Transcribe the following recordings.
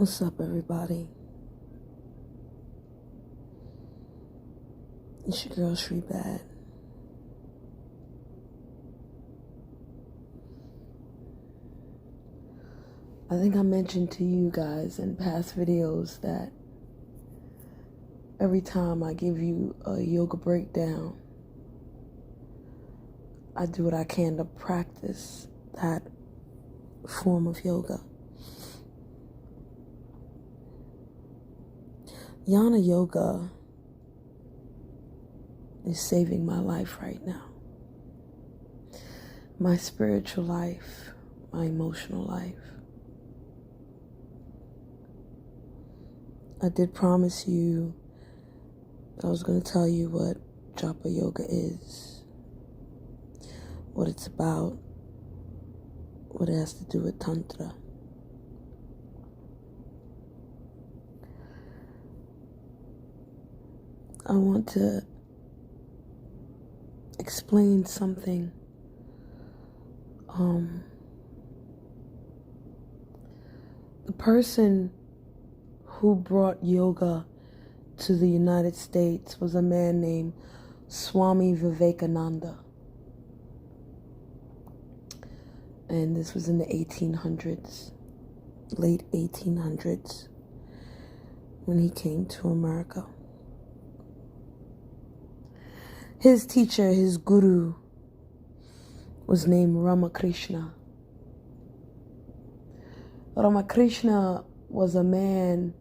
What's up, everybody? It's your girl, Shri Bad. I think I mentioned to you guys in past videos that every time I give you a yoga breakdown, I do what I can to practice that form of yoga. Jnana Yoga is saving my life right now. My spiritual life, my emotional life. I did promise you I was going to tell you what Japa Yoga is, what it's about, what it has to do with Tantra. I want to explain something. The person who brought yoga to the United States was a man named Swami Vivekananda. And this was in the 1800s, late 1800s, when he came to America. His teacher, his guru, was named Ramakrishna. Ramakrishna was a man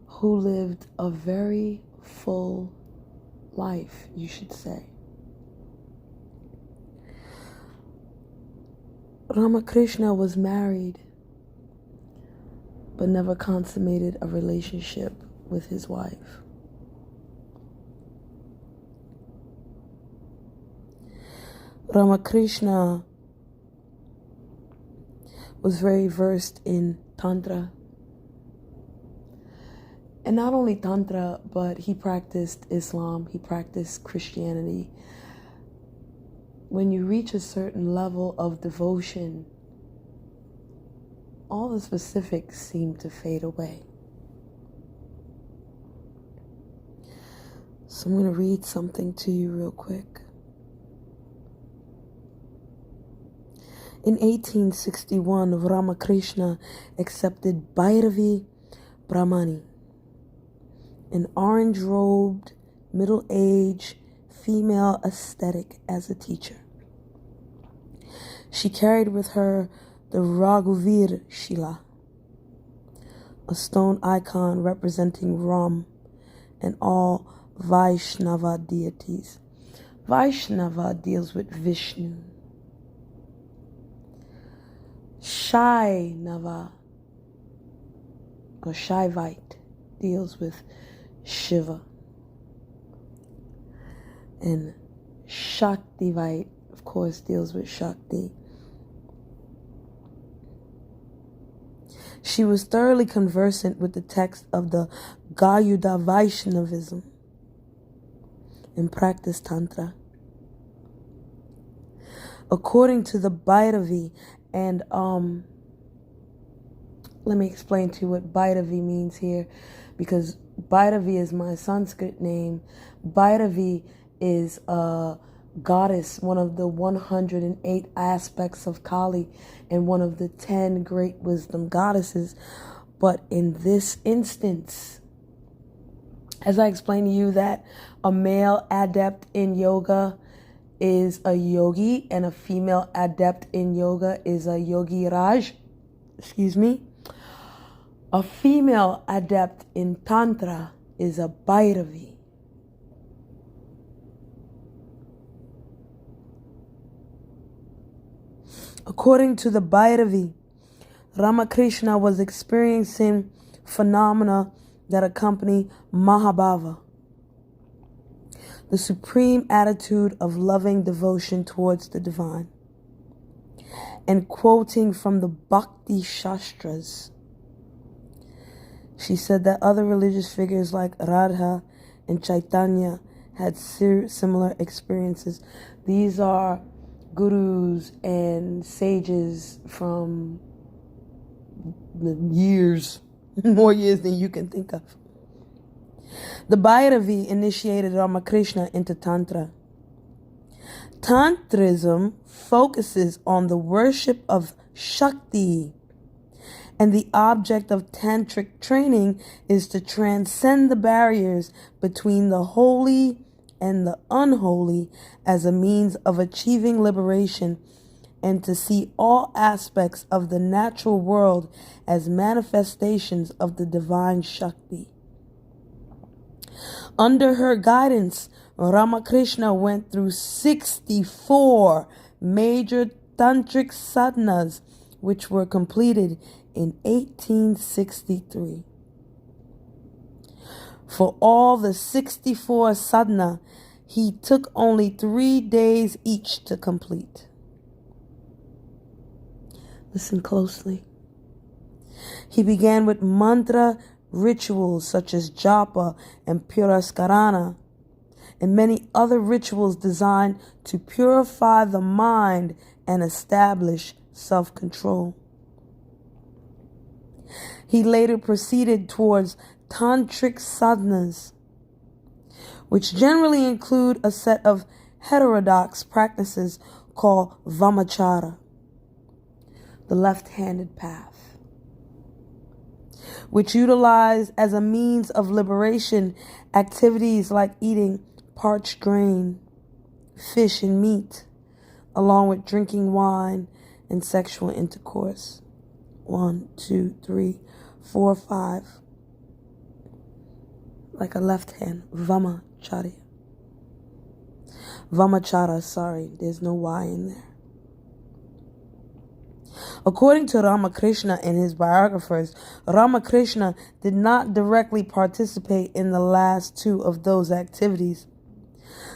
who lived a very full life, you should say. Ramakrishna was married, but never consummated a relationship with his wife. Ramakrishna was very versed in Tantra. And not only Tantra, but he practiced Islam, he practiced Christianity. When you reach a certain level of devotion, all the specifics seem to fade away. So I'm going to read something to you real quick. In 1861, Ramakrishna accepted Bhairavi Brahmani, an orange-robed, middle-aged female ascetic, as a teacher. She carried with her the Raghuvir Shila, a stone icon representing Ram and all Vaishnava deities. Vaishnava deals with Vishnu. Shainava, or Shaivite, deals with Shiva. And Shaktivite, of course, deals with Shakti. She was thoroughly conversant with the text of the Gaudiya Vaishnavism and practiced Tantra. According to the Bhairavi, and let me explain to you what Bhairavi means here, because Bhairavi is my Sanskrit name. Bhairavi is a goddess, one of the 108 aspects of Kali and one of the 10 great wisdom goddesses. But in this instance, as I explained to you that a male adept in yoga is a yogi and a female adept in yoga is a yogi raj, a female adept in Tantra is a Bhairavi. According to the Bhairavi, Ramakrishna was experiencing phenomena that accompany Mahabhava, the supreme attitude of loving devotion towards the divine. And quoting from the Bhakti Shastras, she said that other religious figures like Radha and Chaitanya had similar experiences. These are gurus and sages from the years more years than you can think of. The Bhairavi initiated Ramakrishna into Tantra. Tantrism focuses on the worship of Shakti, and the object of tantric training is to transcend the barriers between the holy and the unholy as a means of achieving liberation, and to see all aspects of the natural world as manifestations of the divine Shakti. Under her guidance, Ramakrishna went through 64 major tantric sadhanas, which were completed in 1863. For all the 64 sadhana, he took only 3 days each to complete. Listen closely. He began with mantra rituals such as japa and puraskarana, and many other rituals designed to purify the mind and establish self-control. He later proceeded towards tantric sadhanas, which generally include a set of heterodox practices called vamachara, the left-handed path, which utilize as a means of liberation activities like eating parched grain, fish and meat, along with drinking wine and sexual intercourse. 1, 2, 3, 4, 5. Like a left hand, vamachara. Vamachara, there's no Y in there. According to Ramakrishna and his biographers, Ramakrishna did not directly participate in the last 2 of those activities.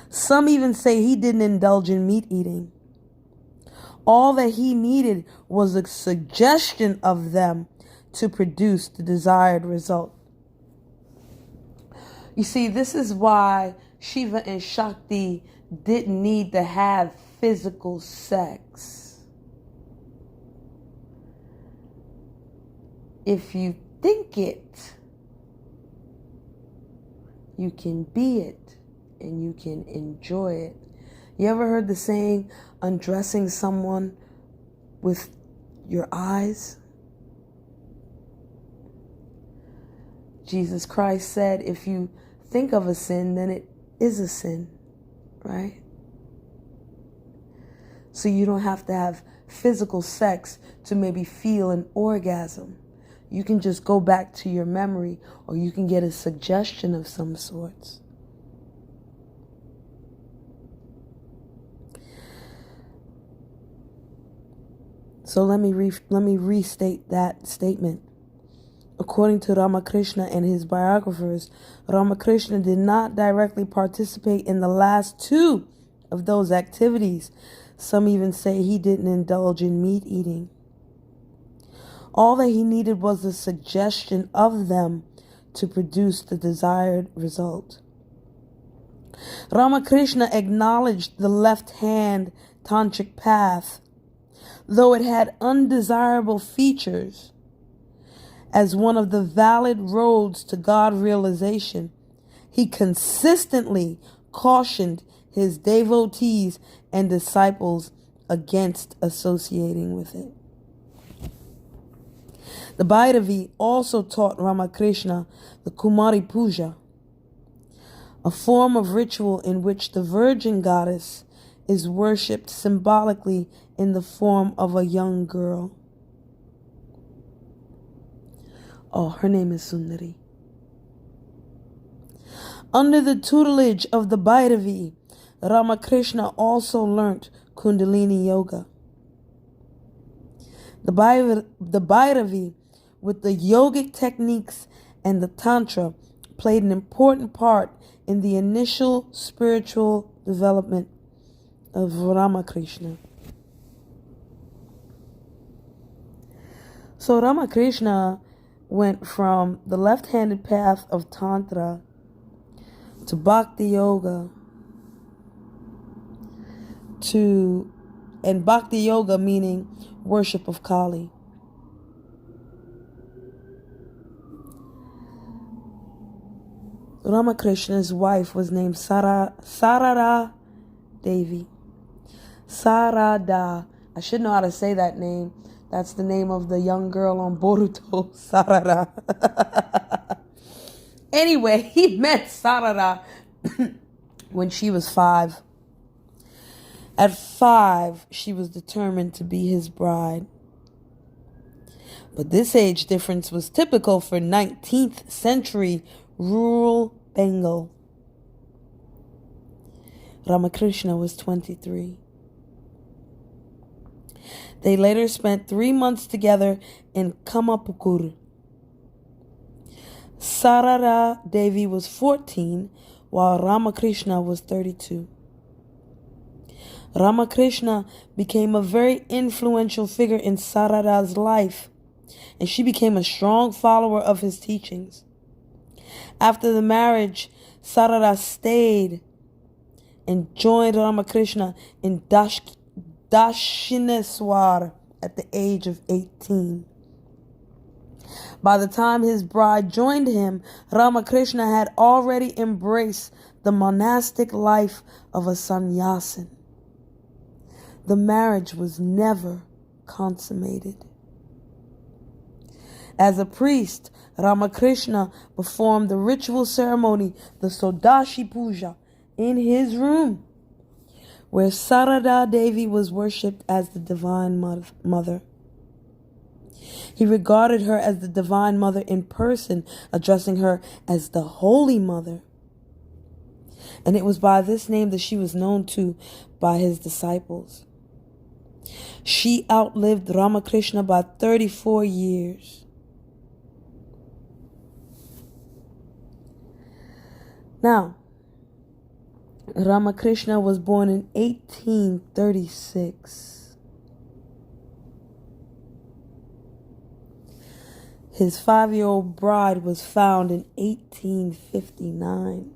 Some even say he didn't indulge in meat eating. All that he needed was a suggestion of them to produce the desired result. You see, this is why Shiva and Shakti didn't need to have physical sex. If you think it, you can be it and you can enjoy it. You ever heard the saying, undressing someone with your eyes? Jesus Christ said, if you think of a sin, then it is a sin, right? So you don't have to have physical sex to maybe feel an orgasm. You can just go back to your memory, or you can get a suggestion of some sorts. So let me restate that statement. According to Ramakrishna and his biographers, Ramakrishna did not directly participate in the last 2 of those activities. Some even say he didn't indulge in meat eating. All that he needed was a suggestion of them to produce the desired result. Ramakrishna acknowledged the left-hand tantric path, though it had undesirable features, as one of the valid roads to God realization. He consistently cautioned his devotees and disciples against associating with it. The Bhairavi also taught Ramakrishna the Kumari Puja, a form of ritual in which the virgin goddess is worshipped symbolically in the form of a young girl. Oh, her name is Sundari. Under the tutelage of the Bhairavi, Ramakrishna also learnt Kundalini Yoga. The Bhairavi, with the yogic techniques and the Tantra, played an important part in the initial spiritual development of Ramakrishna. So Ramakrishna went from the left-handed path of Tantra to Bhakti Yoga and Bhakti Yoga meaning worship of Kali. Ramakrishna's wife was named Sarada Devi. Sarada. I should know how to say that name. That's the name of the young girl on Boruto. Sarada. Anyway, he met Sarada when she was 5. At 5, she was determined to be his bride. But this age difference was typical for 19th century rural Bengal. Ramakrishna was 23. They later spent 3 months together in Kamapukur. Sarada Devi was 14, while Ramakrishna was 32. Ramakrishna became a very influential figure in Sarada's life, and she became a strong follower of his teachings. After the marriage, Sarada stayed and joined Ramakrishna in Dashineswar at the age of 18. By the time his bride joined him, Ramakrishna had already embraced the monastic life of a sannyasin. The marriage was never consummated. As a priest, Ramakrishna performed the ritual ceremony, the Sodashi Puja, in his room, where Sarada Devi was worshipped as the Divine Mother. He regarded her as the Divine Mother in person, addressing her as the Holy Mother. And it was by this name that she was known to by his disciples. She outlived Ramakrishna by 34 years. Now, Ramakrishna was born in 1836. His 5-year-old bride was found in 1859.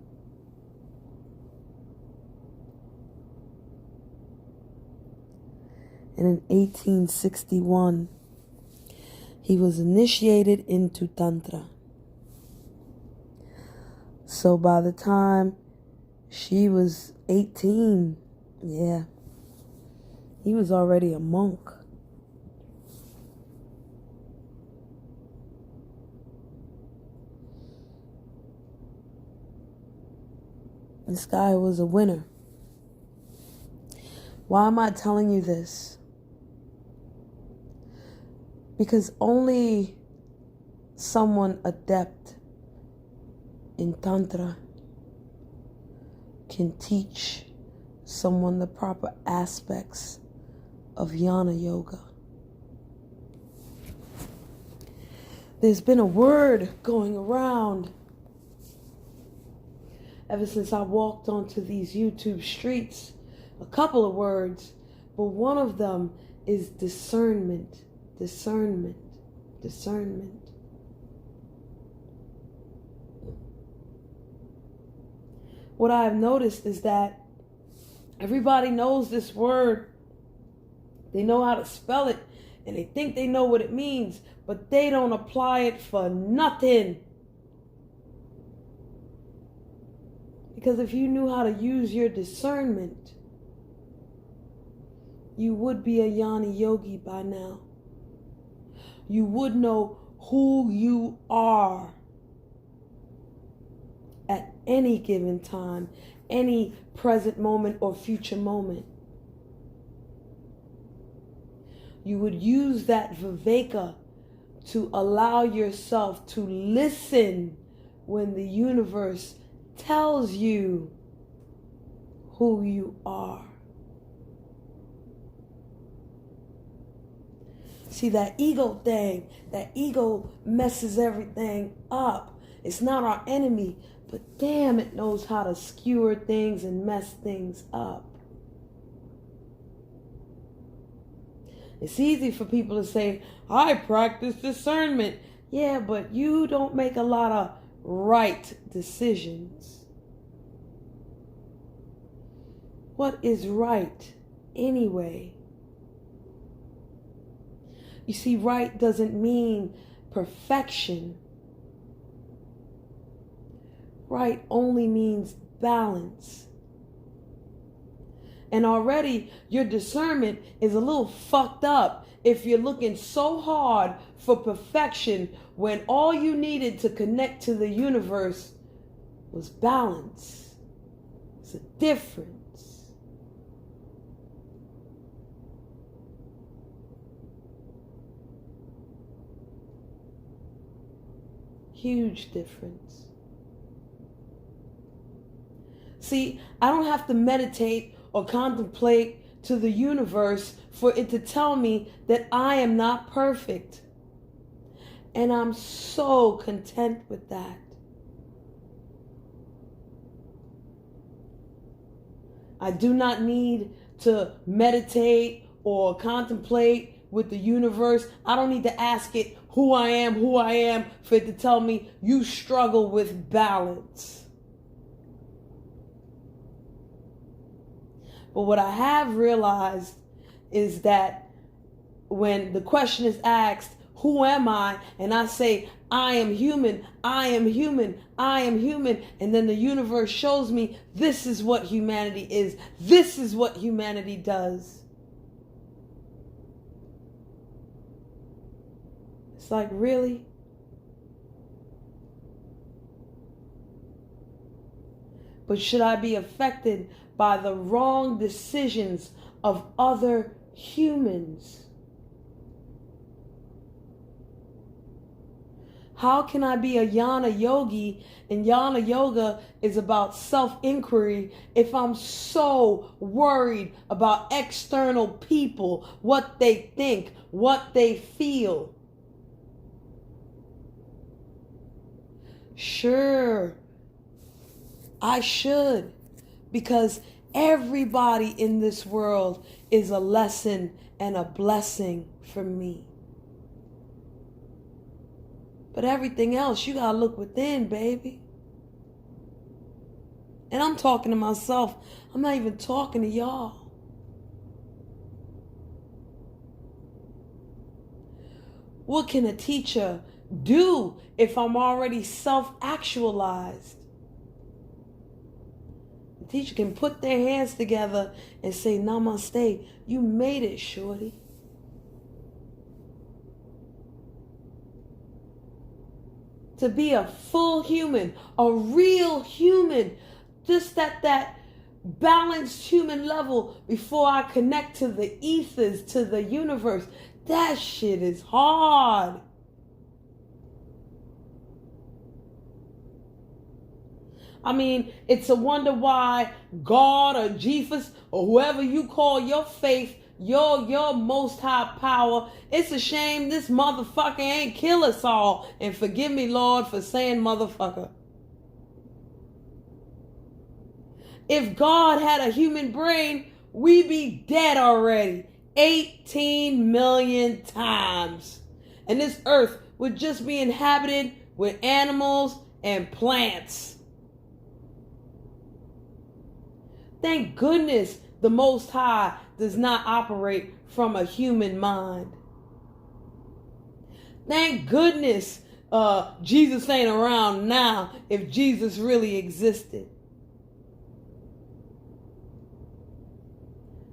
And in 1861, he was initiated into Tantra. So by the time she was 18, he was already a monk. This guy was a winner. Why am I telling you this? Because only someone adept in Tantra can teach someone the proper aspects of Jnana Yoga. There's been a word going around ever since I walked onto these YouTube streets, a couple of words, but one of them is discernment. Discernment. Discernment. What I have noticed is that everybody knows this word. They know how to spell it, and they think they know what it means, but they don't apply it for nothing. Because if you knew how to use your discernment, you would be a Jnana Yogi by now. You would know who you are at any given time, any present moment or future moment. You would use that viveka to allow yourself to listen when the universe tells you who you are. See, that ego thing, that ego messes everything up. It's not our enemy, but damn, it knows how to skewer things and mess things up. It's easy for people to say, I practice discernment. Yeah, but you don't make a lot of right decisions. What is right anyway? You see, right doesn't mean perfection. upright only means balance. And already your discernment is a little fucked up if you're looking so hard for perfection when all you needed to connect to the universe was balance. It's a difference. Huge difference. See, I don't have to meditate or contemplate to the universe for it to tell me that I am not perfect. And I'm so content with that. I do not need to meditate or contemplate with the universe. I don't need to ask it who I am, for it to tell me you struggle with balance. But what I have realized is that when the question is asked, who am I? And I say, I am human, I am human, I am human. And then the universe shows me this is what humanity is. This is what humanity does. It's like, really? But should I be affected by the wrong decisions of other humans? How can I be a Jnana Yogi, and Jnana Yoga is about self-inquiry, if I'm so worried about external people, what they think, what they feel? Sure, I should, because everybody in this world is a lesson and a blessing for me. But everything else, you gotta look within, baby. And I'm talking to myself. I'm not even talking to y'all. What can a teacher do if I'm already self-actualized? The teacher can put their hands together and say, namaste, you made it, shorty. To be a full human, a real human, just at that balanced human level before I connect to the ethers, to the universe. That shit is hard. I mean, it's a wonder why God or Jesus or whoever you call your faith, your most high power, it's a shame this motherfucker ain't kill us all. And forgive me, Lord, for saying motherfucker. If God had a human brain, we'd be dead already 18 million times. And this earth would just be inhabited with animals and plants. Thank goodness the Most High does not operate from a human mind. Thank goodness Jesus ain't around now if Jesus really existed.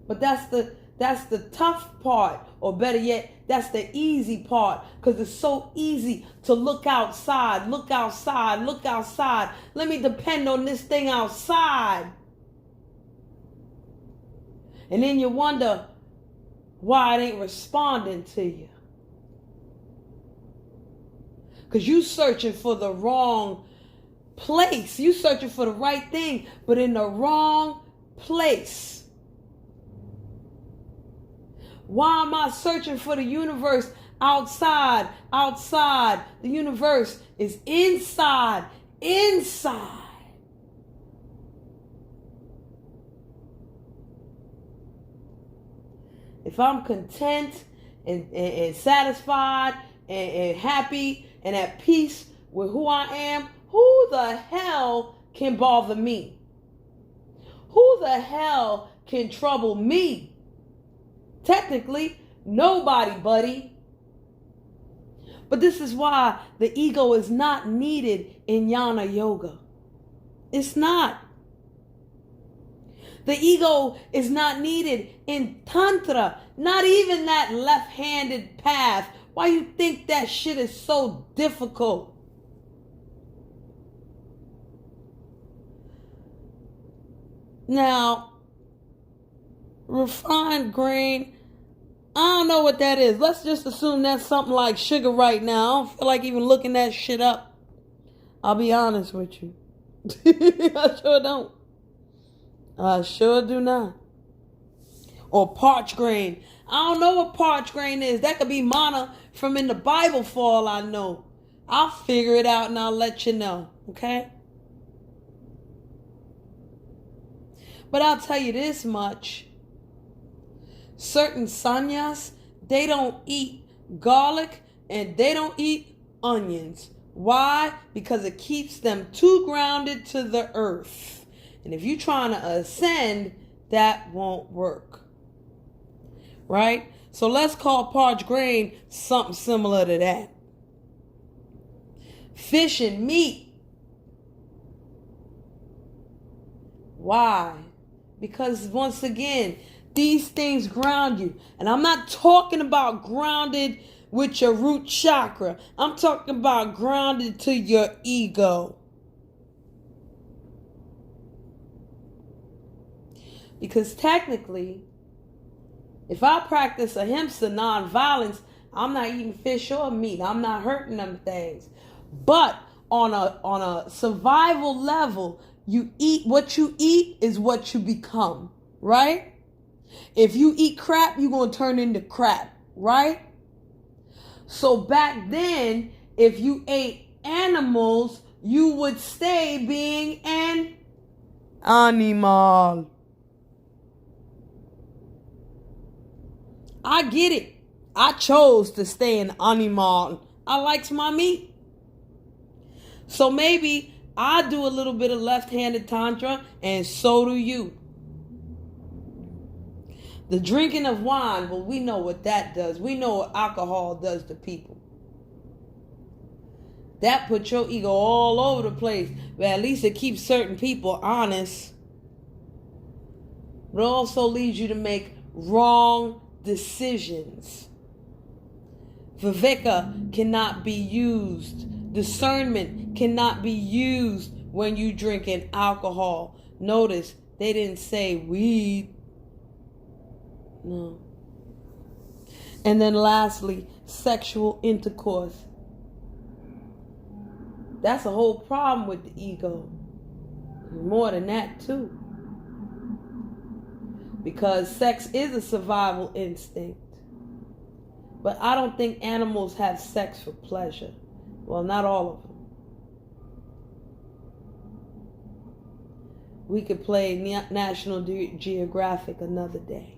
But that's the tough part, or better yet, that's the easy part, because it's so easy to look outside, look outside, look outside. Let me depend on this thing outside. And then you wonder why it ain't responding to you. Because you searching for the wrong place. You searching for the right thing, but in the wrong place. Why am I searching for the universe outside? Outside. The universe is inside. Inside. If I'm content and satisfied and happy and at peace with who I am, who the hell can bother me? Who the hell can trouble me? Technically, nobody, buddy. But this is why the ego is not needed in Jnana Yoga. It's not. The ego is not needed in Tantra. Not even that left-handed path. Why you think that shit is so difficult? Now, refined grain, I don't know what that is. Let's just assume that's something like sugar right now. I don't feel like even looking that shit up. I'll be honest with you. I sure don't. I sure do not. Or parched grain. I don't know what parched grain is. That could be manna from in the Bible for all I know. I'll figure it out and I'll let you know. Okay? But I'll tell you this much. Certain sannyas, they don't eat garlic and they don't eat onions. Why? Because it keeps them too grounded to the earth. And if you're trying to ascend, that won't work. Right? So let's call parched grain something similar to that. Fish and meat. Why? Because once again, these things ground you. And I'm not talking about grounded with your root chakra. I'm talking about grounded to your ego. Because technically, if I practice ahimsa, non-violence, I'm not eating fish or meat. I'm not hurting them things. But on a survival level, you eat what you eat is what you become, right? If you eat crap, you're going to turn into crap, right? So back then, if you ate animals, you would stay being an animal. I get it. I chose to stay an animal. I liked my meat. So maybe I do a little bit of left-handed tantra, and so do you. The drinking of wine, well, we know what that does. We know what alcohol does to people. That puts your ego all over the place. But at least it keeps certain people honest. But it also leads you to make wrong decisions. Viveka cannot be used. Discernment cannot be used when you drinking alcohol. Notice they didn't say weed. No. And then lastly, sexual intercourse. That's a whole problem with the ego. More than that too. Because sex is a survival instinct. But I don't think animals have sex for pleasure. Well, not all of them. We could play National Geographic another day.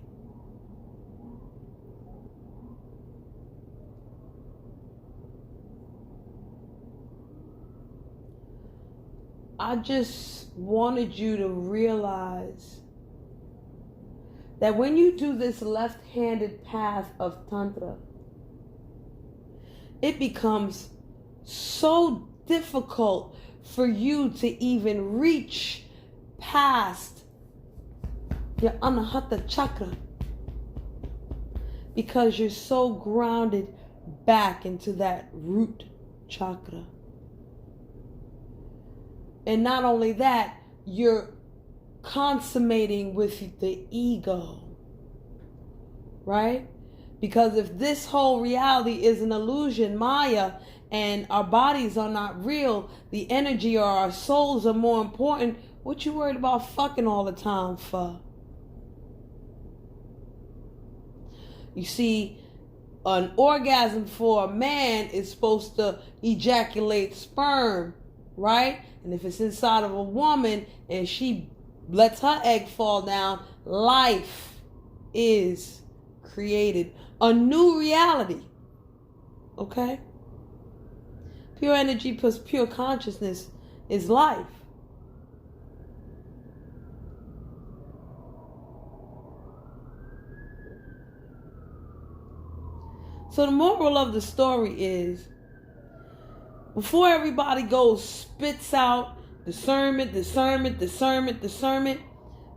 I just wanted you to realize that when you do this left-handed path of Tantra, it becomes so difficult for you to even reach past your Anahata chakra because you're so grounded back into that root chakra. And not only that, you're consummating with the ego, right? Because if this whole reality is an illusion, Maya, and our bodies are not real, the energy or our souls are more important, what you worried about fucking all the time for? You see, an orgasm for a man is supposed to ejaculate sperm, right? And if it's inside of a woman and she lets her egg fall down, life is created. A new reality. Okay? Pure energy plus pure consciousness is life. So the moral of the story is, before everybody goes spits out Discernment, discernment, discernment, discernment.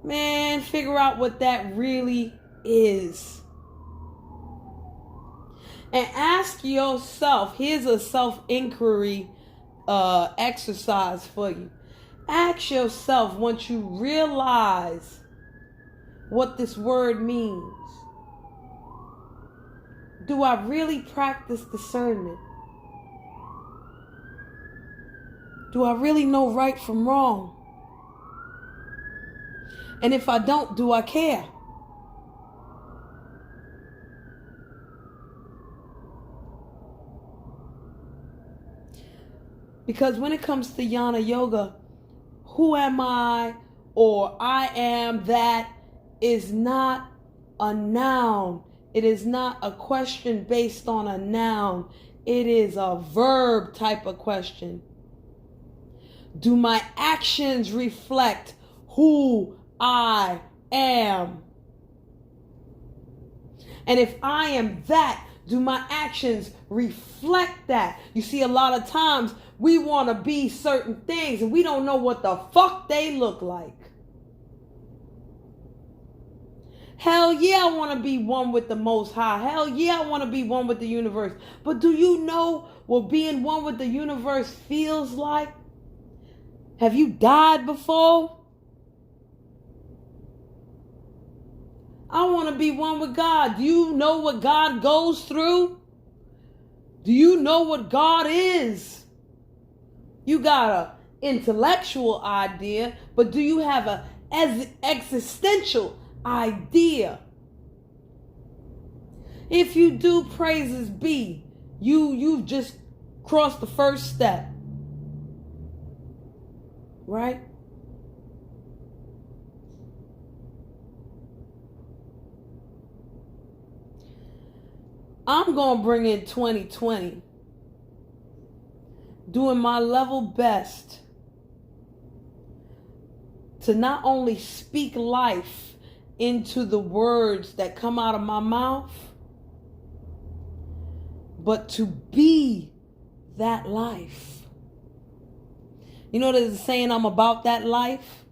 Man, figure out what that really is. And ask yourself, here's a self-inquiry exercise for you. Ask yourself, once you realize what this word means, do I really practice discernment? Do I really know right from wrong? And if I don't, do I care? Because when it comes to Jnana Yoga, who am I or I am that is not a noun. It is not a question based on a noun. It is a verb type of question. Do my actions reflect who I am? And if I am that, do my actions reflect that? You see, a lot of times we want to be certain things and we don't know what the fuck they look like. Hell yeah, I want to be one with the Most High. Hell yeah, I want to be one with the universe. But do you know what being one with the universe feels like? Have you died before? I want to be one with God. Do you know what God goes through? Do you know what God is? You got an intellectual idea, but do you have an existential idea? If you do, praises be. You've just crossed the first step. Right? I'm going to bring in 2020, doing my level best to not only speak life into the words that come out of my mouth, but to be that life. You know, there's a saying, I'm about that life.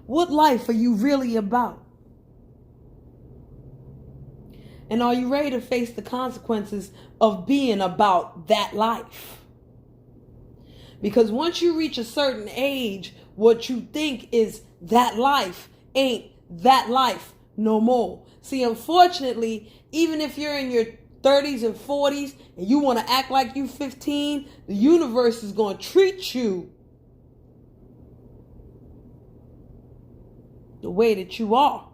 What life are you really about? And are you ready to face the consequences of being about that life? Because once you reach a certain age, what you think is that life ain't that life no more. See, unfortunately, even if you're in your 30s and 40s and you want to act like you're 15, the universe is going to treat you the way that you are.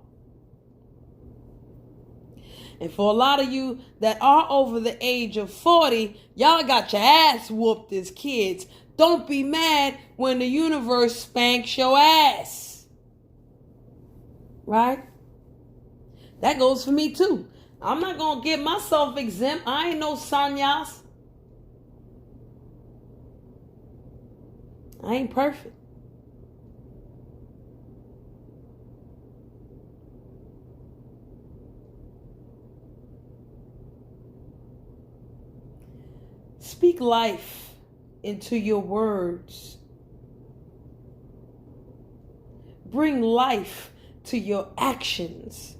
And for a lot of you that are over the age of 40, y'all got your ass whooped as kids. Don't be mad when the universe spanks your ass. Right? That goes for me too. I'm not going to get myself exempt. I ain't no sannyas. I ain't perfect. Speak life into your words. Bring life to your actions.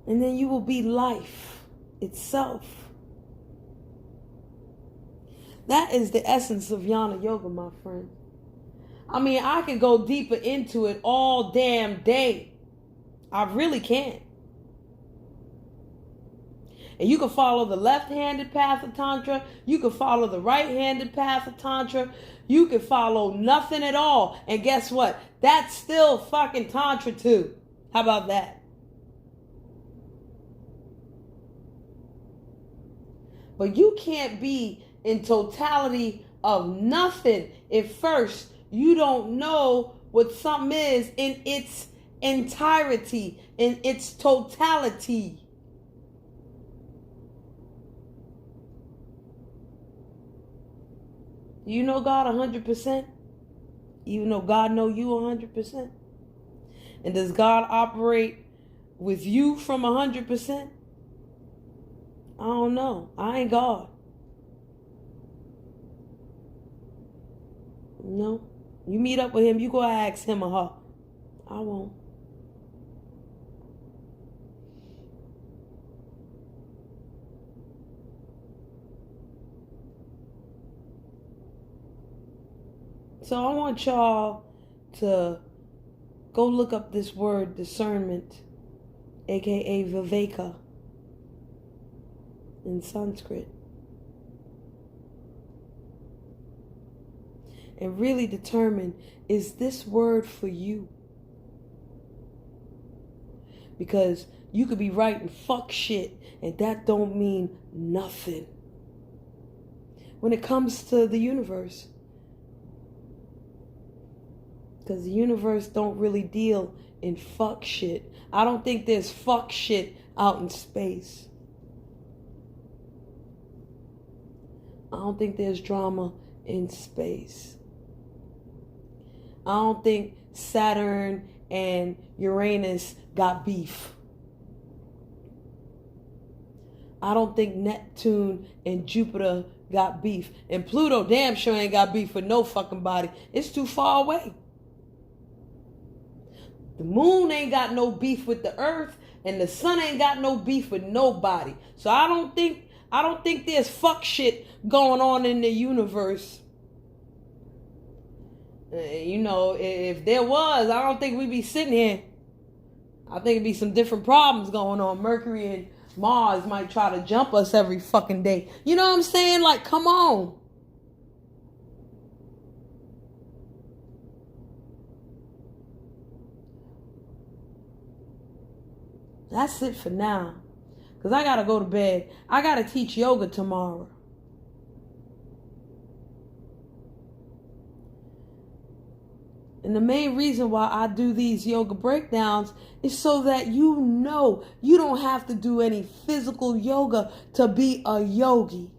And then you will be life itself. That is the essence of Jnana Yoga, my friend. I mean, I could go deeper into it all damn day. I really can. And you can follow the left-handed path of Tantra. You can follow the right-handed path of Tantra. You can follow nothing at all. And guess what? That's still fucking Tantra too. How about that? But you can't be in totality of nothing if first you don't know what something is in its entirety, in its totality. You know God 100%? Even though God know you 100%? And does God operate with you from 100%? I don't know. I ain't God. No. You meet up with him, you go ask him or her. I won't. So I want y'all to go look up this word, discernment, aka viveka, in Sanskrit. And really determine, is this word for you? Because you could be writing fuck shit and that don't mean nothing when it comes to the universe. Because the universe don't really deal in fuck shit. I don't think there's fuck shit out in space. I don't think there's drama in space. I don't think Saturn and Uranus got beef. I don't think Neptune and Jupiter got beef. And Pluto damn sure ain't got beef with no fucking body. It's too far away. The moon ain't got no beef with the earth, and the sun ain't got no beef with nobody. So I don't think there's fuck shit going on in the universe. You know, if there was, I don't think we'd be sitting here. I think it'd be some different problems going on. Mercury and Mars might try to jump us every fucking day. You know what I'm saying? Like, come on. That's it for now. Because I got to go to bed. I got to teach yoga tomorrow. And the main reason why I do these yoga breakdowns is so that you know you don't have to do any physical yoga to be a yogi.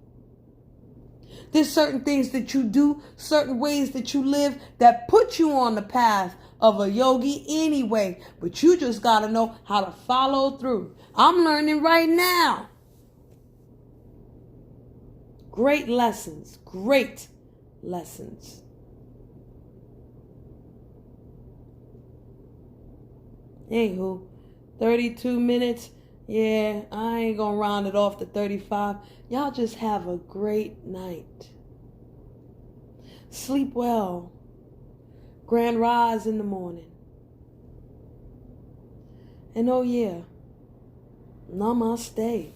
There's certain things that you do, certain ways that you live that put you on the path of a yogi anyway. But you just got to know how to follow through. I'm learning right now. Great lessons. Great lessons. Anywho, 32 minutes. Yeah, I ain't gonna round it off to 35. Y'all just have a great night. Sleep well. Grand rise in the morning. And oh yeah, namaste.